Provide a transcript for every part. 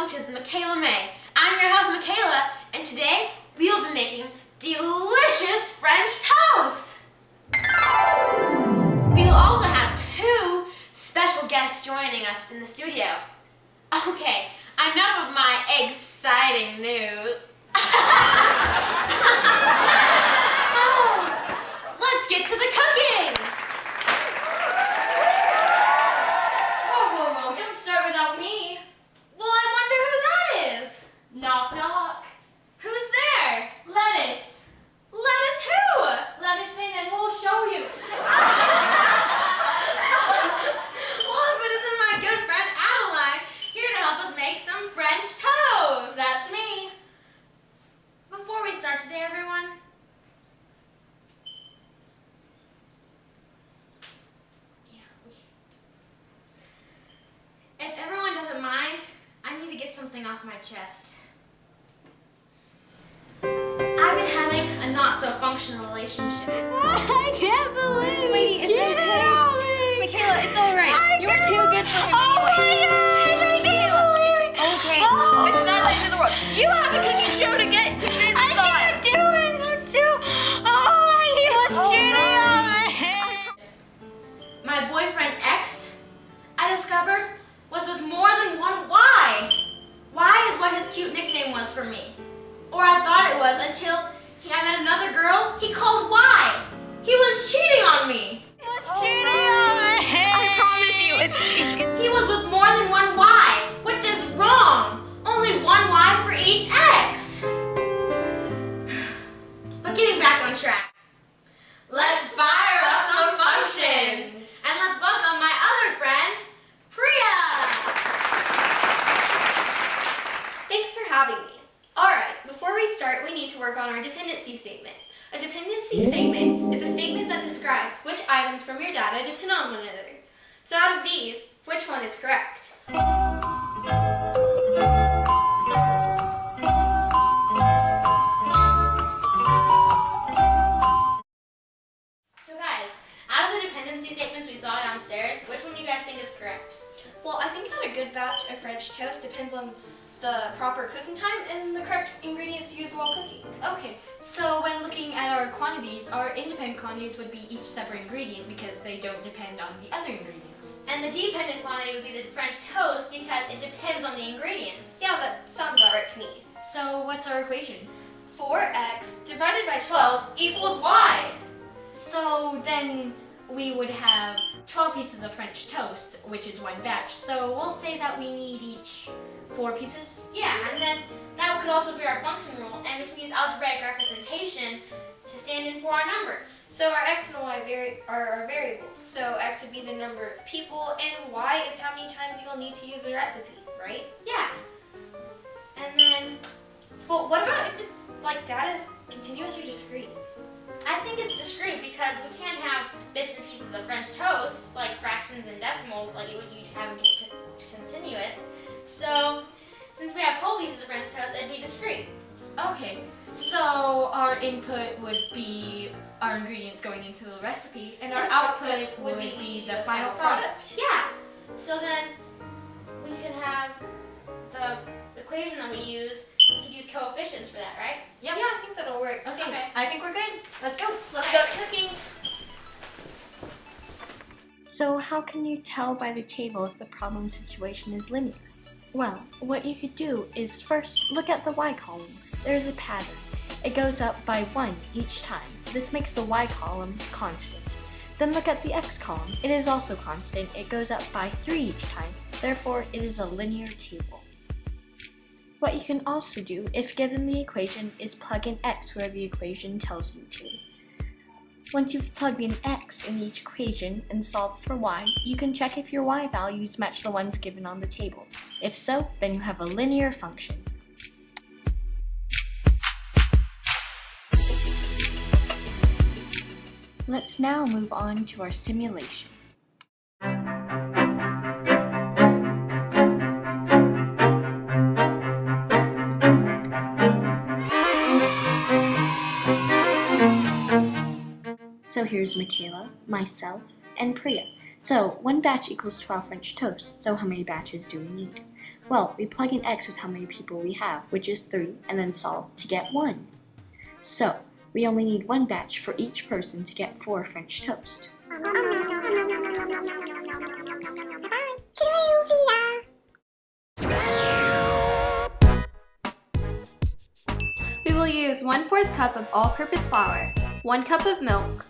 to Michaela May. I'm your host, Michaela, and today we will be making delicious French toast. We will also have two special guests joining us in the studio. Okay, enough of my exciting news. Let's get to the cooking. Whoa, don't start without me. Well, I wonder who that is. Knock, knock. Who's there? Lettuce. Lettuce who? Let us in and we'll show you. Well, if it isn't my good friend Adeline, here to help us make some French toast. That's me. Before we start today, everyone, if everyone doesn't mind, I need to get something off my chest. I've been having a not-so-functional relationship. I can't believe Sweetie, it's okay. Michaela, it's all right. You're too good for him anyway. Michaela, it's okay. It's not the end of the world. You have a cooking show to get to business on. I can't do it. I'm too. Oh, he was cheating on me. My boyfriend X, I discovered, was with more than one Y. Y is what his cute nickname was for me. Or I thought it was until I met another girl he called Y. He was cheating on me. He was cheating on me. I promise you, it's good. He was with more than one Y, which is wrong. Only one Y for each X. But getting back on track. Let's fire up some functions. And let's welcome my other friend, Priya. Thanks for having me. Alright, before we start, we need to work on our dependency statement. A dependency statement is a statement that describes which items from your data depend on one another. So out of these, which one is correct? So guys, out of the dependency statements we saw downstairs, which one do you guys think is correct? Well, I think that a good batch of French toast depends on the proper cooking time and the correct ingredients used while cooking. Okay, so when looking at our quantities, our independent quantities would be each separate ingredient because they don't depend on the other ingredients. And the dependent quantity would be the French toast because it depends on the ingredients. Yeah, that sounds about right to me. So what's our equation? 4x divided by 12 equals Y. So then we would have 12 pieces of French toast, which is one batch. So we'll say that we need each 4 pieces. Yeah, and then that could also be our function rule, and we can use algebraic representation to stand in for our numbers. So our x and y are our variables. So x would be the number of people, and y is how many times you'll need to use the recipe, right? Yeah. And then, Well, what about if data is continuous or discrete? I think it's discrete because we can't have bits and pieces of French toast, like fractions and decimals, like you'd have in continuous. So, since we have whole pieces of French toast, it'd be discrete. Okay, so our input would be our ingredients going into the recipe, and our output would be the final product. Yeah. So then, we could have the equation that we use, we could use coefficients for that, right? Yep. Yeah, I think that'll work. Okay, I think we're good. Let's go. Let's go cooking. So how can you tell by the table if the problem situation is linear? Well, what you could do is first look at the y column. There's a pattern. It goes up by 1 each time. This makes the y column constant. Then look at the x column. It is also constant. It goes up by 3 each time. Therefore, it is a linear table. What you can also do, if given the equation, is plug in x where the equation tells you to. Once you've plugged in x in each equation and solved for y, you can check if your y values match the ones given on the table. If so, then you have a linear function. Let's now move on to our simulation. So here's Michaela, myself, and Priya. So 1 batch equals 12 French toast, so how many batches do we need? Well, we plug in x with how many people we have, which is 3, and then solve to get 1. So, we only need 1 batch for each person to get 4 French toast. We will use 1/4 cup of all-purpose flour, 1 cup of milk,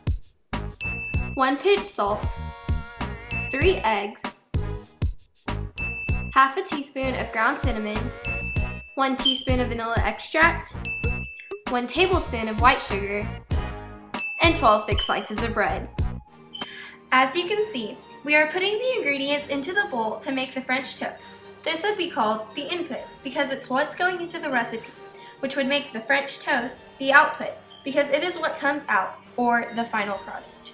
1 pinch salt, 3 eggs, half a teaspoon of ground cinnamon, 1 teaspoon of vanilla extract, 1 tablespoon of white sugar, and 12 thick slices of bread. As you can see, we are putting the ingredients into the bowl to make the French toast. This would be called the input because it's what's going into the recipe, which would make the French toast the output because it is what comes out, or the final product.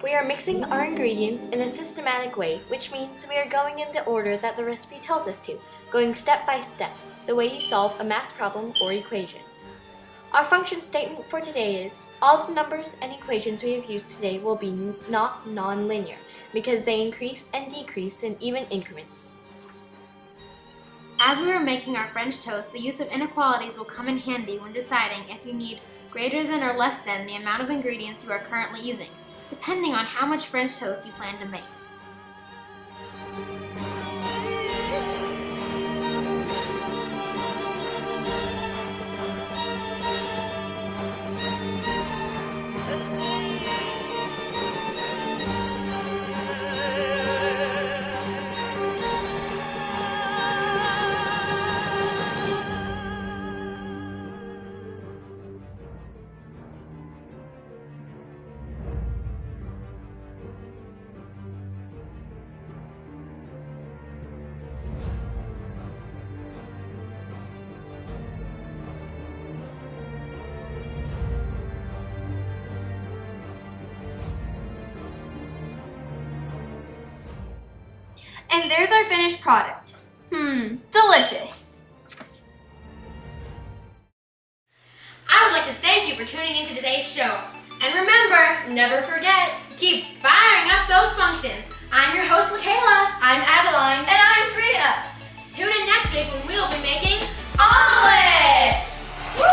We are mixing our ingredients in a systematic way, which means we are going in the order that the recipe tells us to, going step by step, the way you solve a math problem or equation. Our function statement for today is, all of the numbers and equations we have used today will be not nonlinear, because they increase and decrease in even increments. As we are making our French toast, the use of inequalities will come in handy when deciding if you need greater than or less than the amount of ingredients you are currently using, depending on how much French toast you plan to make. And there's our finished product. Delicious. I would like to thank you for tuning into today's show. And remember, Never forget, keep firing up those functions. I'm your host, Michaela. I'm Adeline. And I'm Frida. Tune in next week when we'll be making omelets. Woo!